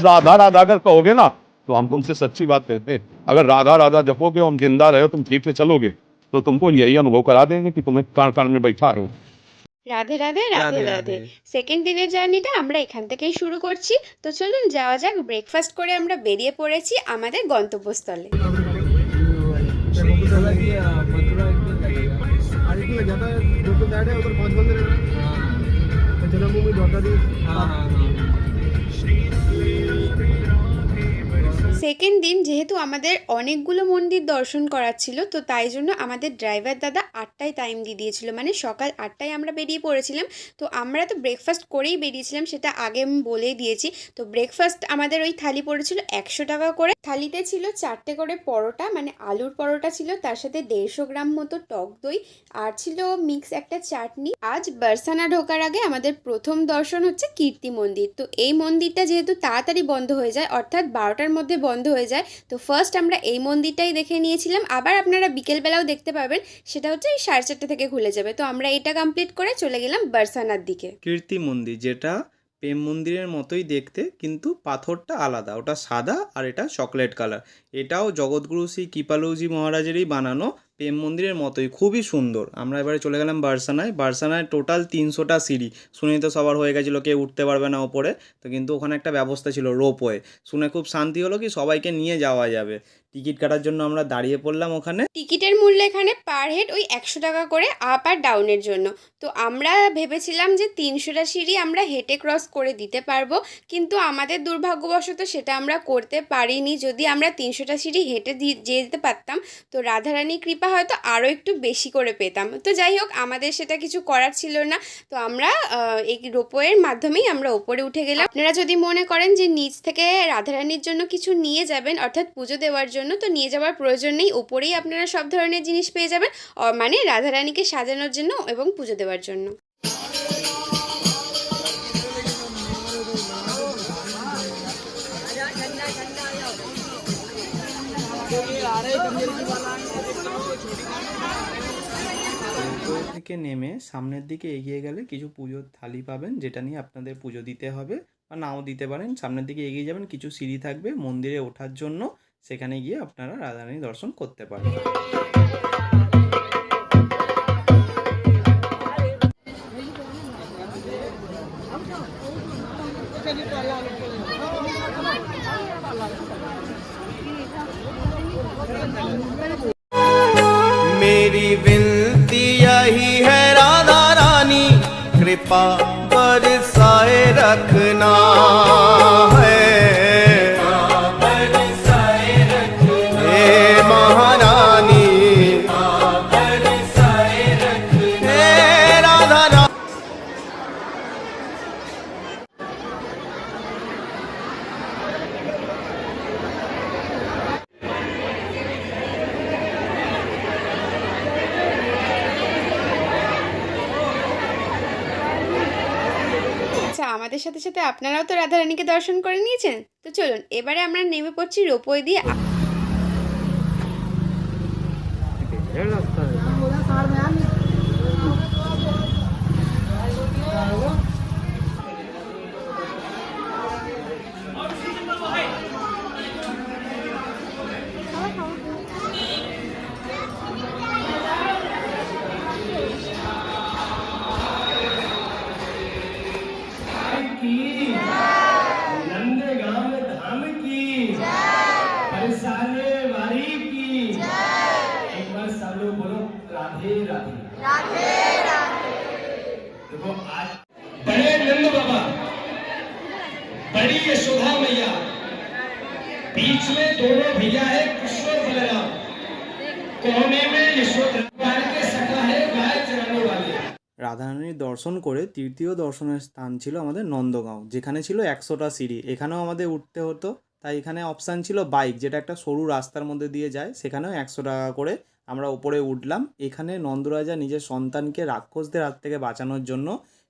राधा राधा अगर कहोगे ना तो हम तुमसे सच्ची बात कहते हैं, अगर राधा राधा जपोगे, हम जिंदा रहे, तुम ठीक से चलोगे, तो तुमको यही अनुभव करा देंगे कि तुम्हें कान कान में बैठा है। রাধে রাধে রাধে রাধে রাধে। রাধে। সেকেন্ড দিনের জার্নিটা আমরা এখান থেকেই শুরু করছি। তো চলুন যাওয়া যাক। ব্রেকফাস্ট করে আমরা বেরিয়ে পড়েছি আমাদের গন্তব্যস্থলে। मथुरा की मथुरा एक दिन लगेगा। आगे की ज्यादा जो तो दैट है उधर 5 बंदे रहना हाँ जन्मभूमि द्वारकाधीश हाँ हाँ हाँ। সেকেন্ড দিন যেহেতু আমাদের অনেকগুলো মন্দির দর্শন করার ছিল, তো তাই জন্য আমাদের ড্রাইভার দাদা 8টায় টাইম দিয়ে দিয়েছিল, মানে সকাল 8টায় আমরা বেরিয়ে পড়েছিলাম। তো আমরা তো ব্রেকফাস্ট করেই বেরিয়েছিলাম, সেটা আগে আমি বলেই দিয়েছি। তো ব্রেকফাস্ট আমাদের ওই থালি পড়েছিল 100 টাকা করে। থালিতে ছিল 4টে করে পরোটা, মানে আলুর পরোটা ছিল, তার সাথে 150 গ্রাম মতো টক দই, আর ছিল মিক্স একটা চাটনি। আজ বারসানা ঢোকার আগে আমাদের প্রথম দর্শন হচ্ছে কীর্তি মন্দির। তো এই মন্দিরটা যেহেতু তাড়াতাড়ি বন্ধ হয়ে যায়, অর্থাৎ 12টার মধ্যে বন্ধ হয়ে যায়, তো ফার্স্ট আমরা এই মন্দিরটাই দেখে নিয়েছিলাম। আবার আপনারা বিকেলবেলাও দেখতে পাবেন, সেটা হচ্ছে এই 4:30 থেকে খুলে যাবে। তো আমরা এটা কমপ্লিট করে চলে গেলাম বারসানার দিকে। কীর্তি মন্দির, যেটা প্রেম মন্দিরের মতোই দেখতে, কিন্তু পাথরটা আলাদা, ওটা সাদা আর এটা চকলেট কালার। এটাও জগৎগুরু শ্রী কৃপালুজি মহারাজেরই বানানো, প্রেম মন্দিরের মতোই, খুবই সুন্দর। আমরা এবারে চলে গেলাম বারসানায়। বারসানায় টোটাল 300টা সিঁড়ি। শুনেই তো সবার হয়ে গেছিলো কেউ উঠতে পারবে না ওপরে, তো কিন্তু ওখানে একটা ব্যবস্থা ছিল রোপওয়ে। শুনে খুব শান্তি হলো কি সবাইকে নিয়ে যাওয়া যাবে। টিকিট কাটার জন্য আমরা দাঁড়িয়ে পড়লাম ওখানে। টিকিটের মূল্য এখানে পার হেড ওই 100 টাকা করে আপ আর ডাউনের জন্য। তো আমরা ভেবেছিলাম যে 300টা সিঁড়ি আমরা হেঁটে ক্রস করে দিতে পারবো, কিন্তু আমাদের দুর্ভাগ্যবশত সেটা আমরা করতে পারিনি। যদি আমরা 300টা সিঁড়ি হেঁটে যেতে পারতাম, তো রাধারানীর কৃপা হয়তো আরও একটু বেশি করে পেতাম। তো যাই হোক, আমাদের সেটা কিছু করার ছিল না। তো আমরা এই রোপওয়ের মাধ্যমেই আমরা ওপরে উঠে গেলাম। আপনারা যদি মনে করেন যে নিচ থেকে রাধারানীর জন্য কিছু নিয়ে যাবেন, অর্থাৎ পুজো দেওয়ার জন্য, তো নিয়ে যাওয়ার প্রয়োজন নেই। ওপরেই আপনারা সব ধরনের জিনিস পেয়ে যাবেন, মানে রাধারানীকে সাজানোর জন্য এবং পুজো দেওয়ার জন্য। রোপওয়ে থেকে নেমে সামনের দিকে এগিয়ে গেলে কিছু পুজোর থালি পাবেন, যেটা নিয়ে আপনাদের পুজো দিতে হবে বা নাও দিতে পারেন। সামনের দিকে এগিয়ে যাবেন, কিছু সিঁড়ি থাকবে মন্দিরে ওঠার জন্য, সেখানে গিয়ে আপনারা রাধারানী দর্শন করতে পারবেন। मेरी विनती यही है राधा रानी, कृपा बरसाए रखना है। हे महारानी, हे राधा रानी। আচ্ছা, আমাদের সাথে সাথে আপনারাও তো রাধারানীকে দর্শন করে নিয়েছেন। তো চলুন এবারে আমরা নেমে পড়ছি রোপওয়ে দিয়ে। नंदगांव धाम की बरसाने वारी की एक बार सब लोग बोलो राधे राधे राधे राधे। देखो आज बड़े नंद बाबा, बड़ी यशोदा मैया, बीच में दोनों भैया है कृष्ण और बलराम, कोने में यशोदा के सखा है गाय चराने वाले। রাধারানীর দর্শন করে তৃতীয় দর্শনের স্থান ছিল আমাদের নন্দগাঁও, যেখানে ছিল 100টা সিঁড়ি। এখানেও আমাদের উঠতে হতো, তাই এখানে অপশান ছিল বাইক, যেটা একটা সরু রাস্তার মধ্যে দিয়ে যায়, সেখানেও 100 টাকা করে আমরা উপরে উঠলাম। এখানে নন্দরাজা নিজের সন্তানকে রাক্ষসদের হাত থেকে বাঁচানোর জন্য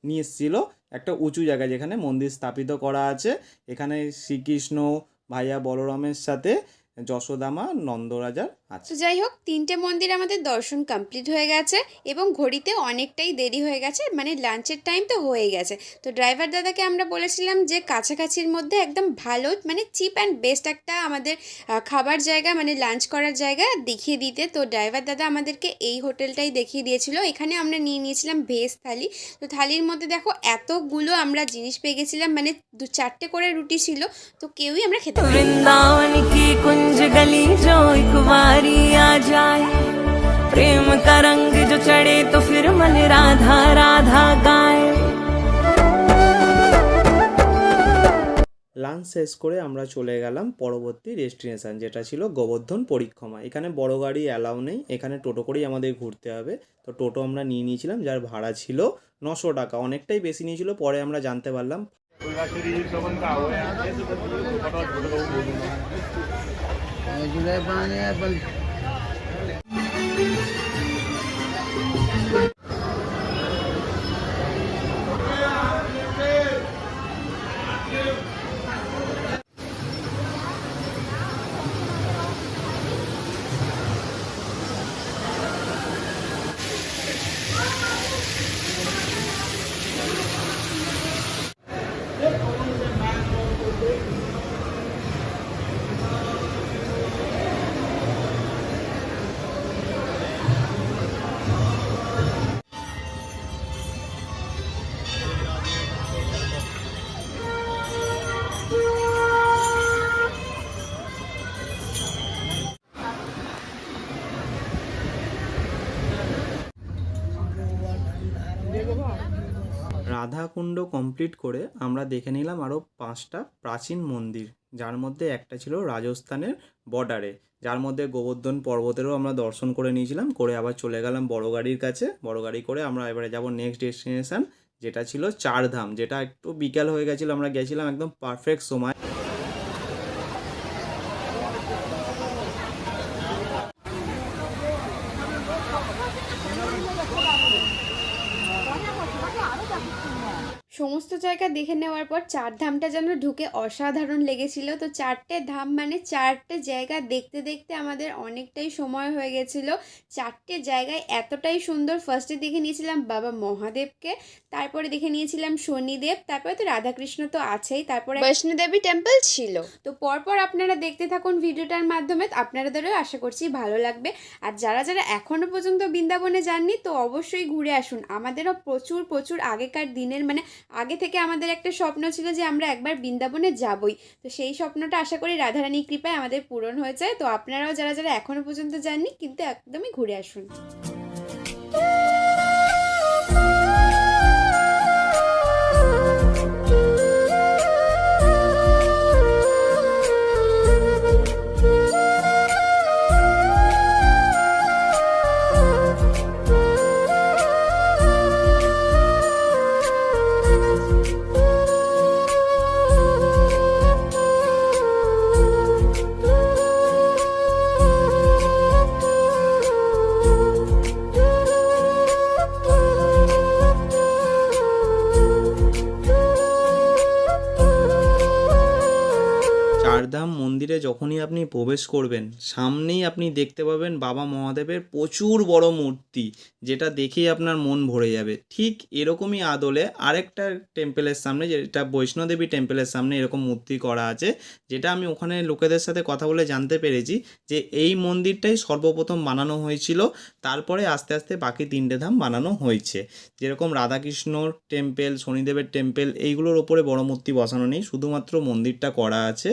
নিয়ে এসেছিল একটা উঁচু জায়গায়, যেখানে মন্দির স্থাপিত করা আছে। এখানে শ্রীকৃষ্ণ ভাইয়া বলরামের সাথে যশোদামা নন্দরাজার আচ্ছা তো যাই হোক, 3টে মন্দির আমাদের দর্শন কমপ্লিট হয়ে গেছে এবং ঘড়িতে অনেকটাই দেরি হয়ে গেছে, মানে লাঞ্চের টাইম তো হয়েই গেছে। তো ড্রাইভার দাদাকে আমরা বলেছিলাম যে কাছাকাছির মধ্যে একদম ভালো, মানে চিপ অ্যান্ড বেস্ট একটা আমাদের খাবার জায়গা, মানে লাঞ্চ করার জায়গা দেখিয়ে দিতে। তো ড্রাইভার দাদা আমাদেরকে এই হোটেলটাই দেখিয়ে দিয়েছিল। এখানে আমরা নিয়ে নিয়েছিলাম ভেজ থালি। তো থালির মধ্যে দেখো এতগুলো আমরা জিনিস পেয়ে গেছিলাম, মানে 2-4টে করে রুটি ছিল, তো কেউই আমরা খেতে পারিনি। वृंदावन की कुंज गली जो एक बारी आ जाए, प्रेम का रंग जो चढ़े तो फिर मन राधा राधा गाए। লাঞ্চ শেষ করে আমরা চলে গেলাম পরবর্তী ডেস্টিনেশন, যেটা ছিল গোবর্ধন পরিক্রমা। এখানে বড় গাড়ি অ্যালাউ নেই, এখানে টোটো করেই আমাদের ঘুরতে হবে। তো টোটো আমরা নিয়ে নিয়েছিলাম, যার ভাড়া ছিল 900 টাকা, অনেকটাই বেশি নিয়েছিল। পরে আমরা জানতে পারলাম রাধাকুণ্ড কমপ্লিট করে আমরা দেখে নিলাম আরও 5টা প্রাচীন মন্দির, যার মধ্যে একটা ছিল রাজস্থানের বর্ডারে, যার মধ্যে গোবর্ধন পর্বতেরও আমরা দর্শন করে নিয়েছিলাম। করে আবার চলে গেলাম বড় গাড়ির কাছে। বড় গাড়ি করে আমরা এবারে যাব নেক্সট ডেস্টিনেশন, যেটা ছিল চারধাম, যেটা একটু বিকাল হয়ে গেছিলো, আমরা গেছিলাম একদম পারফেক্ট সময়। সমস্ত জায়গা দেখে নেওয়ার পর চারধামটা যেন ঢুকে অসাধারণ লেগেছিল। তো 4টে ধাম মানে 4টে জায়গা দেখতে দেখতে আমাদের অনেকটাই সময় হয়ে গেছিলো। 4টে জায়গায় এতটাই সুন্দর। ফার্স্টে দেখে নিয়েছিলাম বাবা মহাদেবকে, তারপরে দেখে নিয়েছিলাম শনিদেব, তারপরে তো রাধাকৃষ্ণ তো আছেই, তারপরে বৈষ্ণোদেবী টেম্পল ছিল। তো পরপর আপনারা দেখতে থাকুন ভিডিওটার মাধ্যমে, আপনাদেরও আশা করছি ভালো লাগবে। আর যারা যারা এখনও পর্যন্ত বৃন্দাবনে যাননি তো অবশ্যই ঘুরে আসুন। আমাদেরও প্রচুর প্রচুর আগেকার দিনের, মানে আগে থেকে আমাদের একটা স্বপ্ন ছিল যে আমরা একবার বৃন্দাবনে যাবই। তো সেই স্বপ্নটা আশা করি রাধারানীর কৃপায় আমাদের পূরণ হয়ে যায়। তো আপনারাও যারা যারা এখনও পর্যন্ত যাননি কিন্তু একদমই ঘুরে আসুন। চারধাম মন্দিরে যখনই আপনি প্রবেশ করবেন, সামনেই আপনি দেখতে পাবেন বাবা মহাদেবের প্রচুর বড় মূর্তি, যেটা দেখেই আপনার মন ভরে যাবে। ঠিক এরকমই আদলে আরেকটা টেম্পলের সামনে, যেটা বৈষ্ণোদেবী টেম্পলের সামনে এরকম মূর্তি করা আছে, যেটা আমি ওখানে লোকেদের সাথে কথা বলে জানতে পেরেছি যে এই মন্দিরটাই সর্বপ্রথম বানানো হয়েছিল, তারপরে আস্তে আস্তে বাকি 3টে ধাম বানানো হয়েছে। যেরকম রাধাকৃষ্ণর টেম্পল, শনিদেবের টেম্পল, এইগুলোর ওপরে বড় মূর্তি বসানো নেই, শুধুমাত্র মন্দিরটা করা আছে।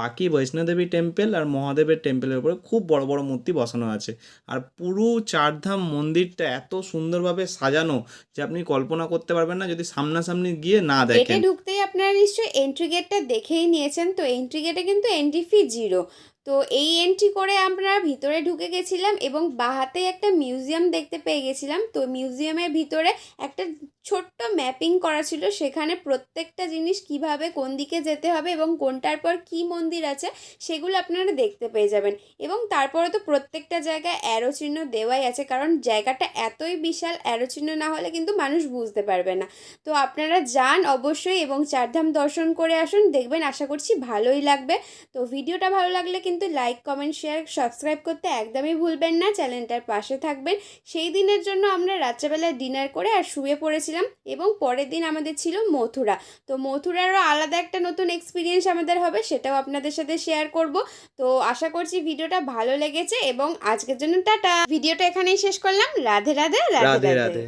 বাকি বৈষ্ণোদেবী টেম্পল আর মহাদেবের টেম্পলের উপরে খুব বড় বড় মূর্তি বসানো আছে। আর পুরো চারধাম মন্দিরটা এত সুন্দরভাবে সাজানো যে আপনি কল্পনা করতে পারবেন না যদি সামনাসামনি গিয়ে না গেটে দেখেন। ঢুকতেই আপনারা নিশ্চয়ই এন্ট্রি গেটটা দেখেই নিয়েছেন। তো এন্ট্রি গেটে কিন্তু এন্ট্রি ফি 0। তো এই এন্ট্রি করে আমরা ভিতরে ঢুকে গেছিলাম এবং বাহাতে একটা মিউজিয়াম দেখতে পেয়ে গেছিলাম। তো মিউজিয়ামের ভিতরে একটা ছোট্ট ম্যাপিং করা ছিল, সেখানে প্রত্যেকটা জিনিস কিভাবে কোন দিকে যেতে হবে এবং কোনটার পর কি মন্দির আছে সেগুলো আপনারা দেখতে পেয়ে যাবেন। এবং তারপরে তো প্রত্যেকটা জায়গায় অ্যারো চিহ্ন দেওয়াই আছে, কারণ জায়গাটা এতই বিশাল, অ্যারো চিহ্ন না হলে কিন্তু মানুষ বুঝতে পারবে না। তো আপনারা যান অবশ্যই এবং চারধাম দর্শন করে আসুন, দেখবেন আশা করছি ভালোই লাগবে। তো ভিডিওটা ভালো লাগলে কিন্তু কিন্তু লাইক কমেন্ট শেয়ার সাবস্ক্রাইব করতে একদমই ভুলবেন না, চ্যানেলটার পাশে থাকবেন। সেই দিনের জন্য আমরা রাত্রেবেলা ডিনার করে আর শুয়ে পড়েছিলাম এবং পরের দিন আমাদের ছিল মথুরা। তো মথুরারও আলাদা একটা নতুন এক্সপিরিয়েন্স আমাদের হবে, সেটাও আপনাদের সাথে শেয়ার করব। তো আশা করছি ভিডিওটা ভালো লেগেছে এবং আজকের জন্য টাটা। ভিডিওটা এখানেই শেষ করলাম। রাধে রাধে রাধে রাধে রাধে। রাধে।